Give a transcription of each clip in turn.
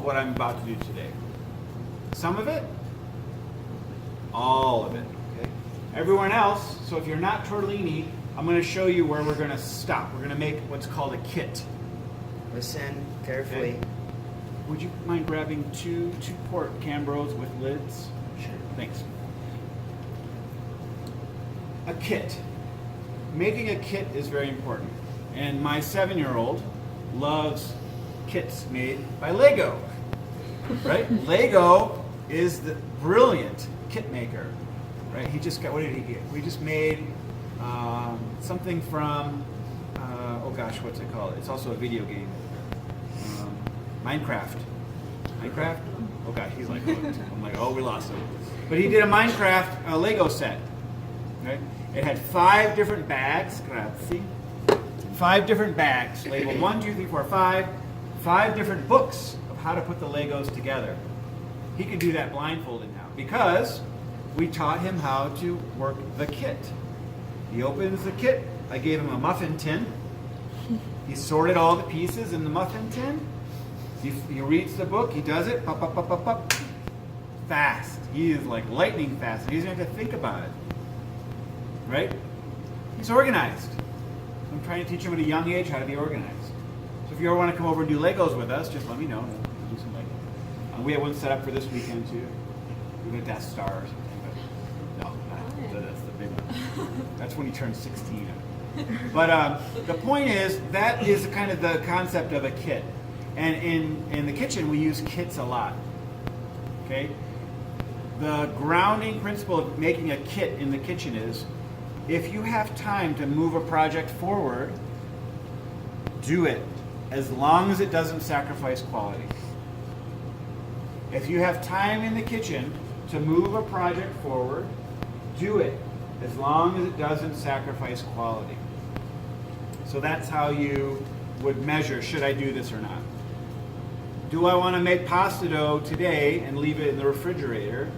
what I'm about to do today. Some of it, all of it. Okay? Everyone else, so if you're not tortellini, I'm going to show you where we're going to stop. We're going to make what's called a kit. Listen carefully. Okay. Would you mind grabbing two quart Cambros with lids? Sure. Thanks. A kit. Making a kit is very important. And my 7-year-old loves kits made by Lego. Right? Lego is the brilliant kit maker. Right? He just got, what did he get? We just made something from, oh gosh, what's it called? It's also a video game. Minecraft. Minecraft? Oh gosh, he's like hooked. I'm like, oh, we lost him. But he did a Minecraft Lego set. Right? It had 5 different bags. Grazie. 5 different bags labeled 1, 2, 3, 4, 5. 5 different books of how to put the Legos together. He could do that blindfolded now because we taught him how to work the kit. He opens the kit. I gave him a muffin tin. He sorted all the pieces in the muffin tin. He reads the book. He does it. Pop, pop, pop, pop, pop. Fast. He is like lightning fast. He doesn't have to think about it. Right? He's organized. I'm trying to teach him at a young age how to be organized. So if you ever want to come over and do Legos with us, just let me know. We'll do some Legos. We have one set up for this weekend too. We're going to Death Star or something. But no, that's the big one. That's when he turns 16. But the point is, that is kind of the concept of a kit. And in the kitchen, we use kits a lot. Okay? The grounding principle of making a kit in the kitchen is, if you have time to move a project forward, do it, as long as it doesn't sacrifice quality. If you have time in the kitchen to move a project forward, do it, as long as it doesn't sacrifice quality. So that's how you would measure, should I do this or not? Do I want to make pasta dough today and leave it in the refrigerator?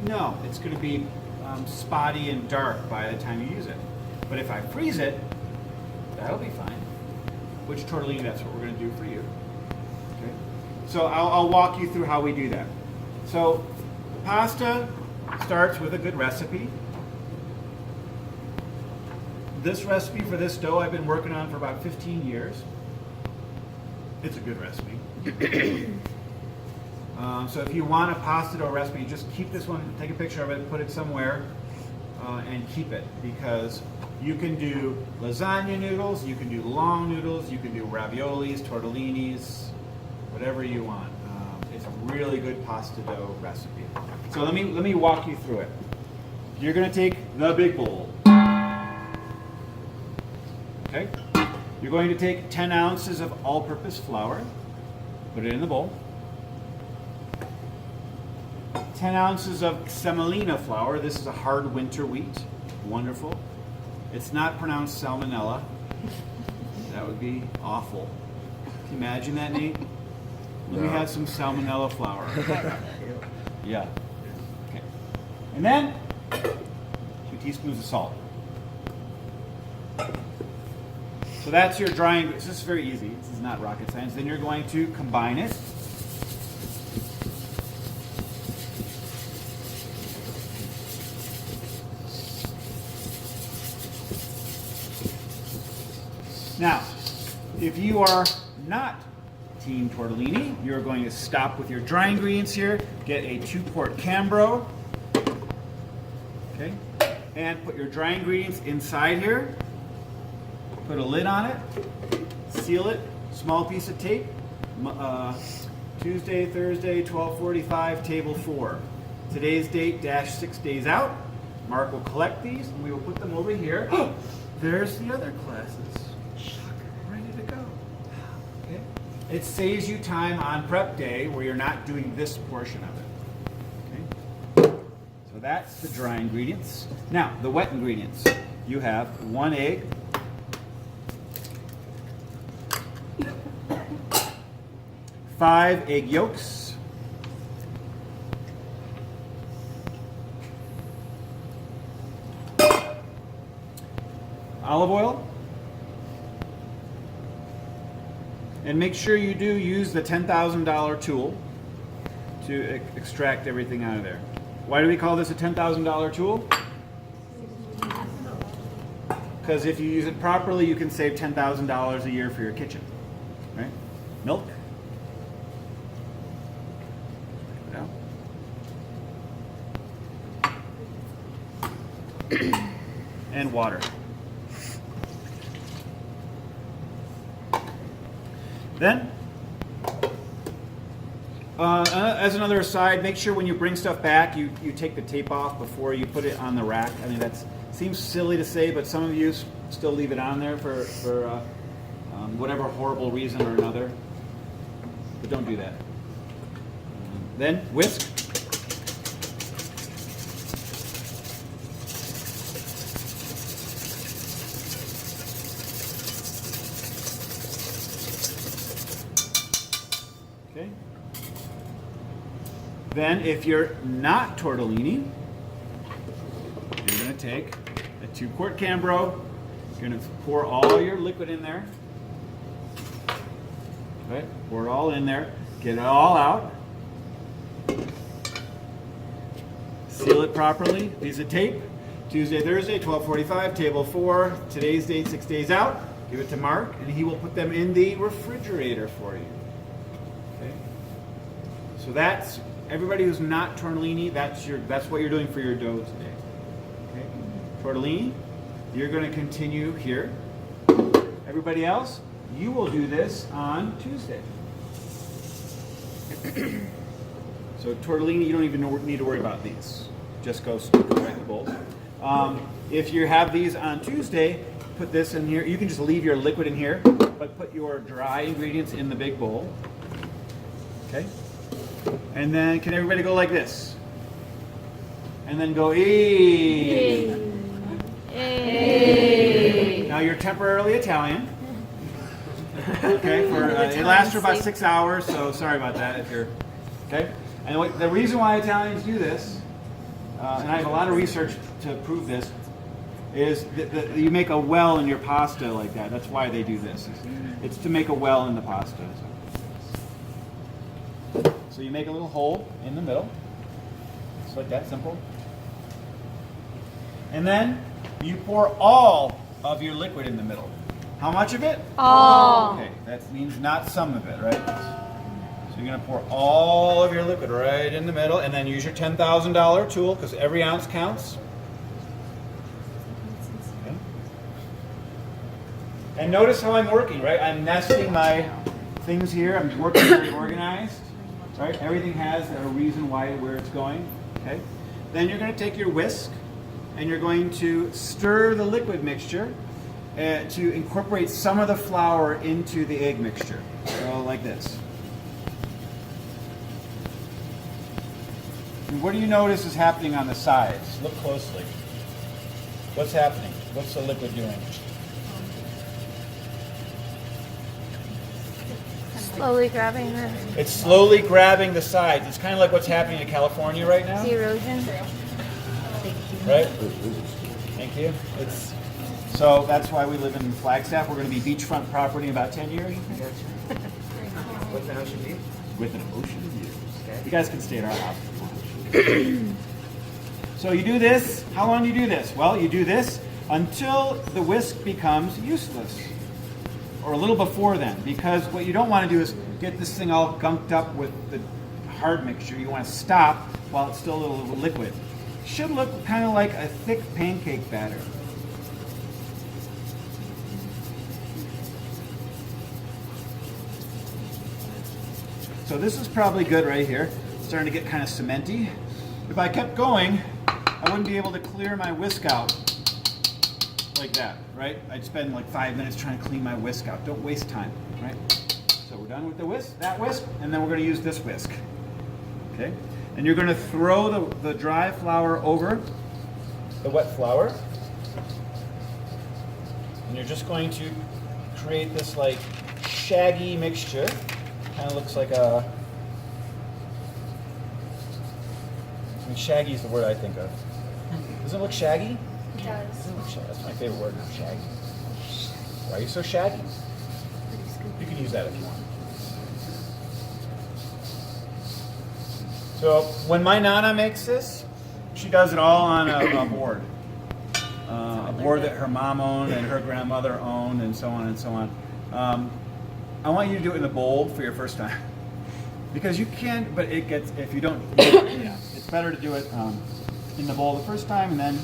No, it's going to be spotty and dark by the time you use it. But if I freeze it, that'll be fine. Which tortellini, that's what we're going to do for you. Okay. So I'll walk you through how we do that. So pasta starts with a good recipe. This recipe for this dough I've been working on for about 15 years. It's a good recipe. So if you want a pasta dough recipe, just keep this one, take a picture of it, put it somewhere, and keep it. Because you can do lasagna noodles, you can do long noodles, you can do raviolis, tortellinis, whatever you want. It's a really good pasta dough recipe. So let me walk you through it. You're going to take the big bowl. Okay? You're going to take 10 ounces of all-purpose flour, put it in the bowl. 10 ounces of semolina flour. This is a hard winter wheat. Wonderful. It's not pronounced salmonella. That would be awful. Can you imagine that, Nate? Let me have some salmonella flour. Yeah. Okay. And then 2 teaspoons of salt. So that's your drying. This is very easy. This is not rocket science. Then you're going to combine it. Now, if you are not team tortellini, you're going to stop with your dry ingredients here. Get a 2-quart Cambro. Okay, and put your dry ingredients inside here. Put a lid on it, seal it, small piece of tape, Tuesday, Thursday, 12:45, table 4. Today's date, -6 days out. Mark will collect these, and we will put them over here. There's the other classes. Ready to go. Okay. It saves you time on prep day where you're not doing this portion of it. Okay. So that's the dry ingredients. Now, the wet ingredients. You have 1 egg, 5 egg yolks, olive oil, And make sure you do use the $10,000 tool to extract everything out of there. Why do we call this a $10,000 tool? Because if you use it properly, you can save $10,000 a year for your kitchen. Right? Milk. And water. Then, as another aside, make sure when you bring stuff back, you take the tape off before you put it on the rack. I mean, that seems silly to say, but some of you still leave it on there for whatever horrible reason or another. But don't do that. Then, whisk. Okay. Then, if you're not tortellini, you're going to take a 2-quart Cambro. You're going to pour all your liquid in there. Right? Pour it all in there. Get it all out. Seal it properly. Piece of tape. Tuesday, Thursday, 12:45, table 4. Today's date, 6 days out. Give it to Mark, and he will put them in the refrigerator for you. Okay. So that's everybody who's not tortellini. That's what you're doing for your dough today. Okay. Tortellini, you're going to continue here. Everybody else, you will do this on Tuesday. So tortellini, you don't even need to worry about these. Just go stick them right in the bowls. If you have these on Tuesday, put this in here. You can just leave your liquid in here, but put your dry ingredients in the big bowl. Okay? And then can everybody go like this? And then go ee. Now you're temporarily Italian. Okay, it lasts for about 6 hours, so sorry about that if you're okay. And the reason why Italians do this, and I have a lot of research to prove this, is that you make a well in your pasta like that. That's why they do this. It's to make a well in the pasta. So you make a little hole in the middle, just like that, simple. And then you pour all of your liquid in the middle. How much of it? All. Okay, that means not some of it, right? So you're going to pour all of your liquid right in the middle, and then use your $10,000 tool, because every ounce counts. Okay. And notice how I'm working, right? I'm nesting my things here. I'm working very organized, right? Everything has a reason where it's going, okay? Then you're going to take your whisk, and you're going to stir the liquid mixture to incorporate some of the flour into the egg mixture. So like this. And what do you notice is happening on the sides? Look closely. What's happening? What's the liquid doing? Slowly grabbing It's slowly grabbing the sides. It's kind of like what's happening in California right now. the erosion. Right? Thank you. So that's why we live in Flagstaff. We're going to be beachfront property in about 10 years. With an ocean view? With an ocean view. Okay. You guys can stay at our house if you want. So you do this. How long do you do this? Well, you do this until the whisk becomes useless. Or a little before then. Because what you don't want to do is get this thing all gunked up with the hard mixture. You want to stop while it's still a little liquid. It should look kind of like a thick pancake batter. So this is probably good right here. It's starting to get kind of cementy. If I kept going, I wouldn't be able to clear my whisk out like that, right? I'd spend like 5 minutes trying to clean my whisk out. Don't waste time, right? So we're done with the whisk, that whisk, and then we're going to use this whisk. Okay? And you're going to throw the dry flour over the wet flour. And you're just going to create this like shaggy mixture. Kind of looks like a... I mean, shaggy is the word I think of. Does it look shaggy? It does. That's my favorite word now, shaggy. Why are you so shaggy? You can use that if you want. So when my Nana makes this, she does it all on a board. A board that her mom owned and her grandmother owned and so on and so on. I want you to do it in the bowl for your first time. Because you can, but it gets, if you don't, yeah, it's better to do it in the bowl the first time, and then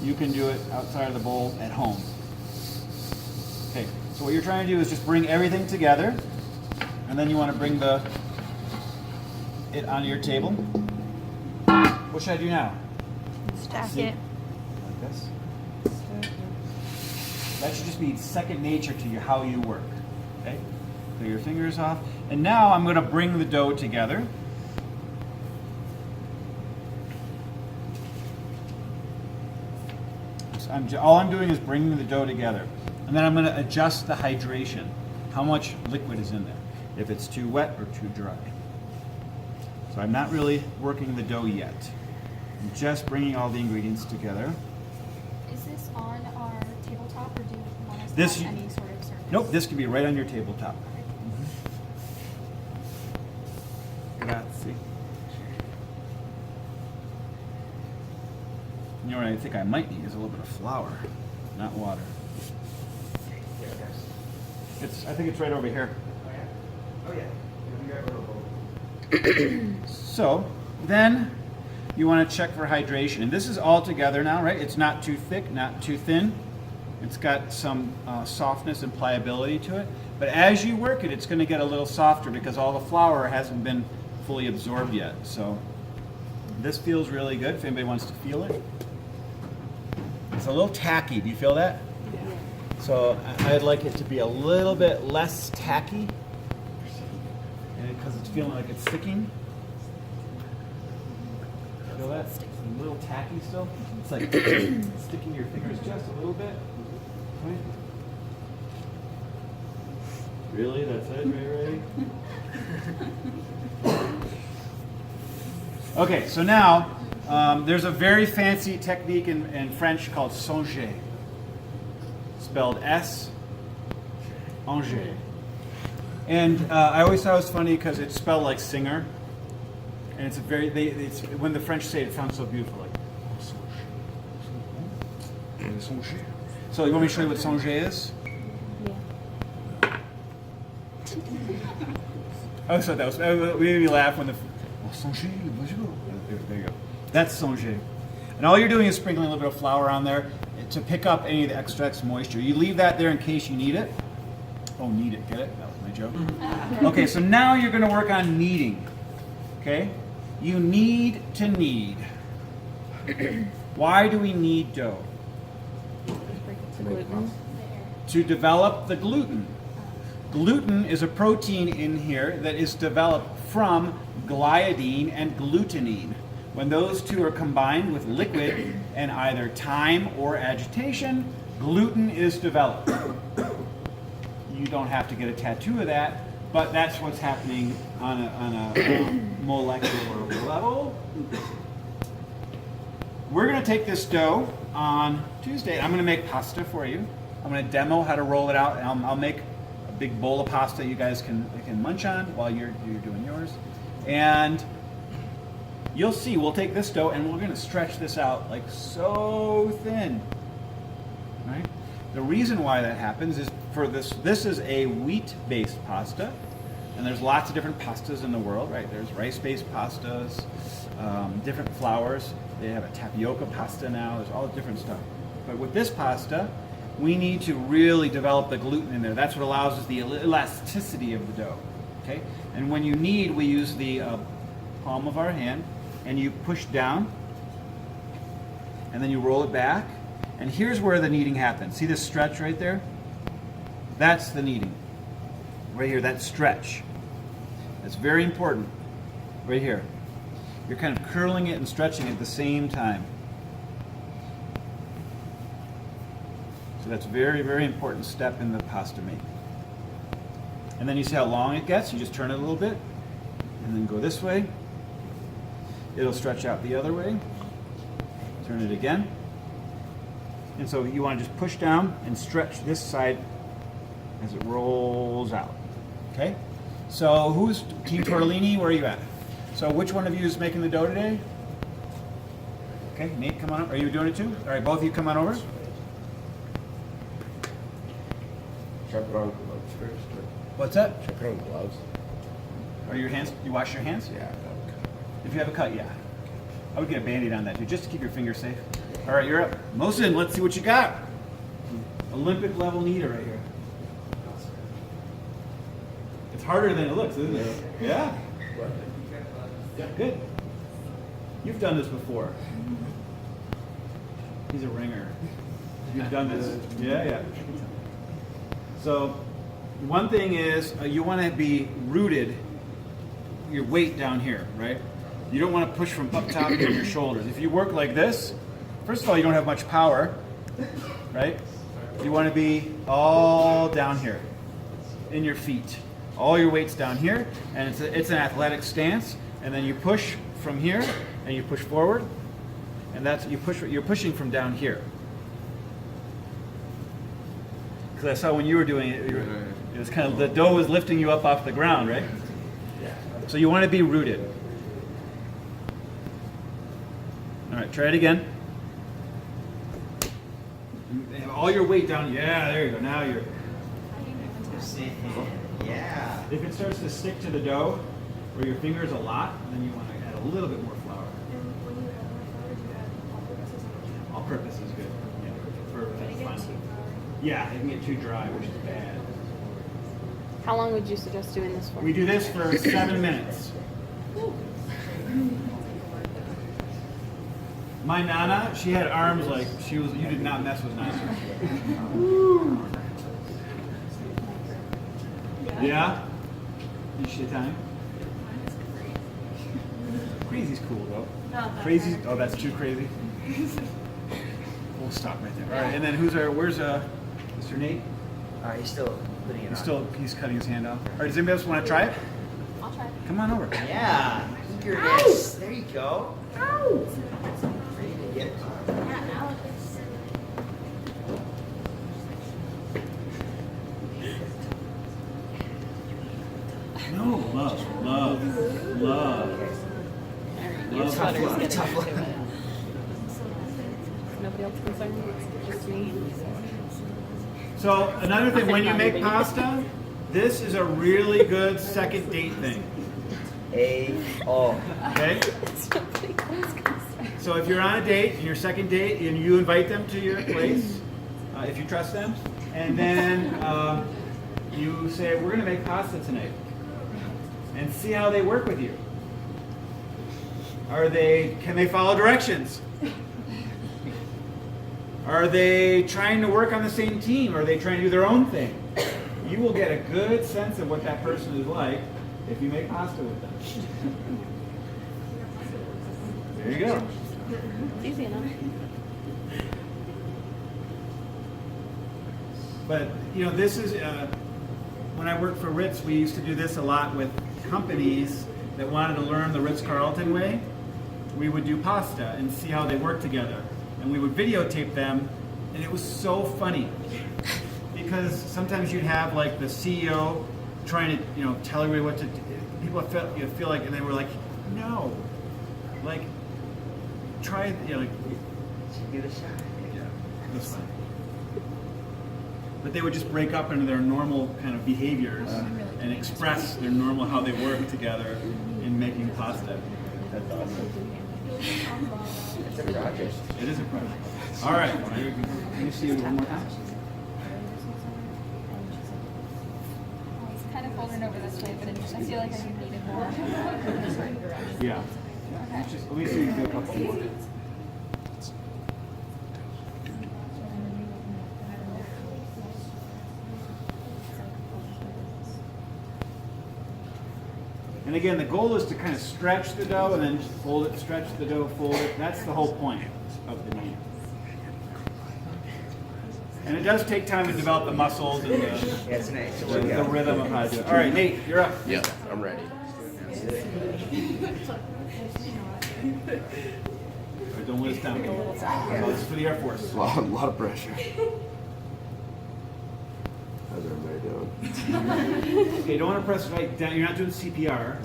you can do it outside of the bowl at home. Okay, so what you're trying to do is just bring everything together, and then you want to bring it onto your table. What should I do now? Stack See? it. Like this. That should just be second nature to you, how you work. Okay? Clear your fingers off. And now I'm going to bring the dough together. So all I'm doing is bringing the dough together. And then I'm going to adjust the hydration. How much liquid is in there? If it's too wet or too dry. So I'm not really working the dough yet. I'm just bringing all the ingredients together. Is this on our tabletop, or do you want us This- on any sort of surface? Nope, this can be right on your tabletop. Grazie. You know what I think I might need is a little bit of flour, not water. I think it's right over here. Oh yeah. Oh yeah. So then you want to check for hydration, and this is all together now, right? It's not too thick, not too thin. It's got some softness and pliability to it. But as you work it, it's going to get a little softer because all the flour hasn't been fully absorbed yet. So this feels really good if anybody wants to feel it. It's a little tacky. Do you feel that? Yeah. So I'd like it to be a little bit less tacky, because it's feeling like it's sticking. Feel that? It's a little tacky still. It's like sticking your fingers just a little bit. Right? Really? That's it? Ready? Okay, so now there's a very fancy technique in French called songer, spelled S, Angers. And I always thought it was funny because it's spelled like singer, and it's a very it's when the French say it, it sounds so beautiful, like songer. So you want me to show you what songer is? Yeah. Oh, so that was we made me laugh when the songer. There you go. That's songer. And all you're doing is sprinkling a little bit of flour on there to pick up any of the extra moisture. You leave that there in case you need it. Oh, need it. Get it? That was my joke. Okay, so now you're going to work on kneading. Okay? You need to knead. Why do we knead dough? Gluten. To develop the gluten. Gluten is a protein in here that is developed from gliadine and glutenine. When those two are combined with liquid and either time or agitation, gluten is developed. You don't have to get a tattoo of that, but that's what's happening on a molecular level. We're going to take this dough on Tuesday. I'm going to make pasta for you. I'm going to demo how to roll it out, and I'll make a big bowl of pasta you guys can munch on while you're doing yours. And you'll see, we'll take this dough and we're going to stretch this out like so thin. Right? The reason why that happens is for this is a wheat-based pasta, and there's lots of different pastas in the world, right? There's rice-based pastas, different flours. They have a tapioca pasta now. There's all different stuff. But with this pasta, we need to really develop the gluten in there. That's what allows us the elasticity of the dough. Okay? And when you knead, we use the palm of our hand, and you push down, and then you roll it back. And here's where the kneading happens. See this stretch right there? That's the kneading. Right here, that stretch. That's very important. Right here. You're kind of curling it and stretching it at the same time. So that's a very, very important step in the pasta making. And then you see how long it gets. You just turn it a little bit, and then go this way. It'll stretch out the other way. Turn it again. And so you want to just push down and stretch this side as it rolls out. Okay? So who's Team Tortellini? Where are you at? So which one of you is making the dough today? Okay, Nate, come on up. Are you doing it too? All right, both of you come on over. Should I put on gloves first? What's that? Should I put on gloves? Are your hands, you wash your hands? Yeah. If you have a cut, yeah. I would get a Band-Aid on that too, just to keep your fingers safe. All right, you're up. Mosin, let's see what you got. Olympic level kneader right here. It's harder than it looks, isn't it? Yeah. Yeah, good. You've done this before. He's a ringer. You've done this. Yeah, yeah. So, one thing is you want to be rooted, your weight down here, right? You don't want to push from up top to your shoulders. If you work like this, first of all, you don't have much power, right? You want to be all down here, in your feet. All your weight's down here, and it's an athletic stance. And then you push from here, and you push forward, and that's you're pushing from down here. Because I saw when you were doing it, it was kind of the dough was lifting you up off the ground, right? So you want to be rooted. All right, try it again. And all your weight down. Yeah, there you go. Now you're. Yeah. If it starts to stick to the dough, or your fingers a lot, then you want to add a little bit more flour. And when you add more flour, do you add all purpose? All purpose is good. Yeah, for But it final. gets too flour. Yeah, it can get too dry, which is bad. How long would you suggest doing this for? We do this for 7 minutes. My Nana, she had arms like you did not mess with Nana. Yeah? You shit time? Crazy's cool though. Crazy? Oh, that's too crazy. We'll stop right there. All right, and then where's Mr. Nate? He's still putting it on. He's cutting his hand off. All right, does anybody else want to try it? I'll try. Come on over. Yeah. Eagerness. There you go. Ready to get it. Yeah, now it's. No, love. Your Love. sweater's getting Tough luck. into it. Nobody else concerned? Just me. So another thing, when you make pasta, this is a really good second date thing. Okay? So if you're on a date, and your second date, and you invite them to your place, if you trust them, and then you say, we're going to make pasta tonight, and see how they work with you. Can they follow directions? Are they trying to work on the same team? Or are they trying to do their own thing? You will get a good sense of what that person is like if you make pasta with them. There you go. It's easy enough. But, this is, when I worked for Ritz, we used to do this a lot with companies that wanted to learn the Ritz-Carlton way. We would do pasta and see how they work together. And we would videotape them, and it was so funny. Because sometimes you'd have like the CEO trying to, tell everybody what to do. People feel like, and they were like, no. Like, try, like, Give it a shot. yeah, it was fun. But they would just break up into their normal kind of behaviors and express their normal how they work together in making pasta. That's awesome. It's a project. It is a project. All right. Can you see it one more time? It's kind of folding over this way, but I feel like I need it more. Yeah. Let me see you do a couple more. And again, the goal is to kind of stretch the dough and then fold it, stretch the dough, fold it. That's the whole point of the knead. And it does take time to develop the muscles and Yeah, it's nice. the rhythm of how to do it. All right, Nate, you're up. Yeah, I'm ready. All right, don't let us down. This is for the Air Force. A lot of pressure. How's what am I doing? Okay, you don't want to press right down. You're not doing CPR.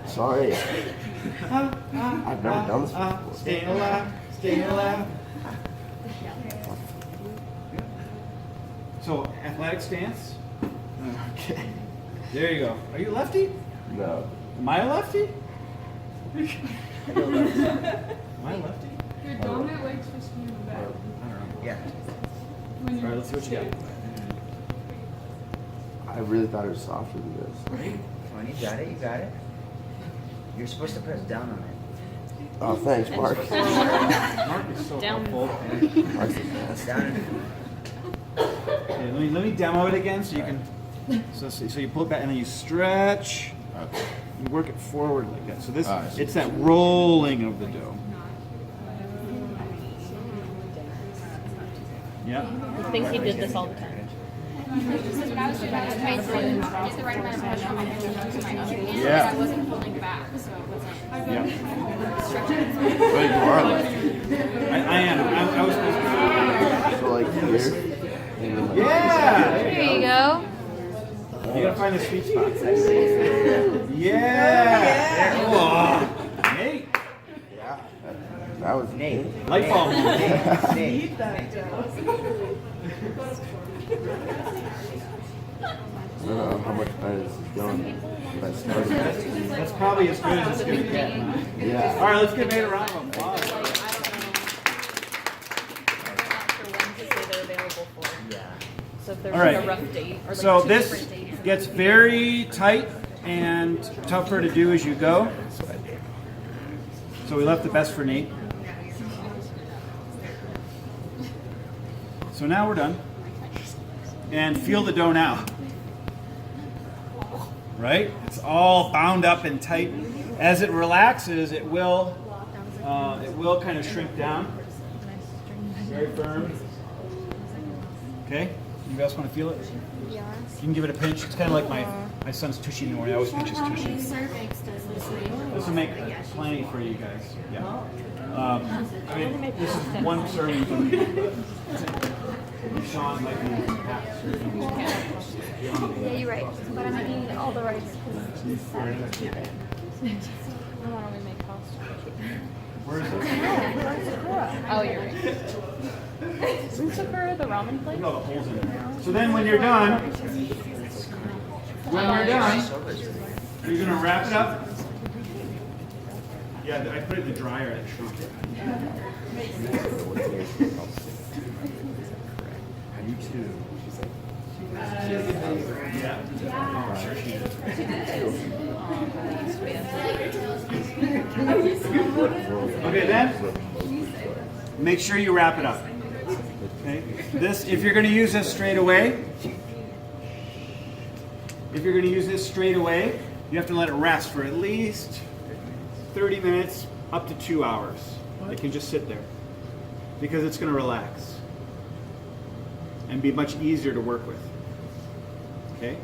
Sorry. I've never done this before. Staying alive, staying alive. So, athletic stance. Okay. There you go. Are you lefty? No. Am I a lefty? Am I a lefty? Your dominant leg's supposed to be in the back. I don't know. Yeah. When All right, you're let's see what you got. I really thought it was softer than this. Come on, you got it, you got it. You're supposed to press down on it. Oh, thanks, Mark. Mark is so Down. helpful. Mark's the best. Down and Okay, let me demo it again so you can. So you pull it back and then you stretch. Okay. You work it forward like that. So this, I see. it's that rolling of the dough. Yeah. I think he did this all the time. Because when I was doing that, I was trying to get the right amount of pressure on my hand to my other hand, Yeah. and I wasn't pulling back, so it wasn't Yeah. stretching. But you are like, I am. I was supposed to. so like here. And then like Yeah. There you go. You gotta find the sweet spot. Yeah. Oh. Nate. Yeah. That was Nate. Light bulb. Nate. I don't know how much better this is going. But I started. That's probably as good as it's gonna get. Yeah. All right, let's give Nate a round of applause. Not sure when to say they're available for. Yeah. So if there's All like right. a rough date or like So two this different dates. gets very tight and tougher to do as you go. So we left the best for Nate. So now we're done. And feel the dough now. Right? It's all bound up and tight. As it relaxes, it will kind of shrink down. Very firm. Okay? You guys want to feel it? Yeah. You can give it a pinch. It's kind of like my son's tushy in the morning. I always pinch his tushy. cervix does this thing. This will make plenty for you guys. Yeah. I mean, this is one serving for me. Sean might be half a serving. Yeah, you're right. But I'm eating all the rice. I want to remake pasta. Where is it? Oh, you're right. Isn't Sakura the ramen place? Look at all the holes in there. So then when you're done, you're going to wrap it up. Yeah, I put it in the dryer at shrunk. You too. Yeah. Oh, sure she is. Okay, then make sure you wrap it up. Okay. This, if you're going to use this straight away, you have to let it rest for at least 30 minutes up to 2 hours. It can just sit there because it's going to relax and be much easier to work with. Okay?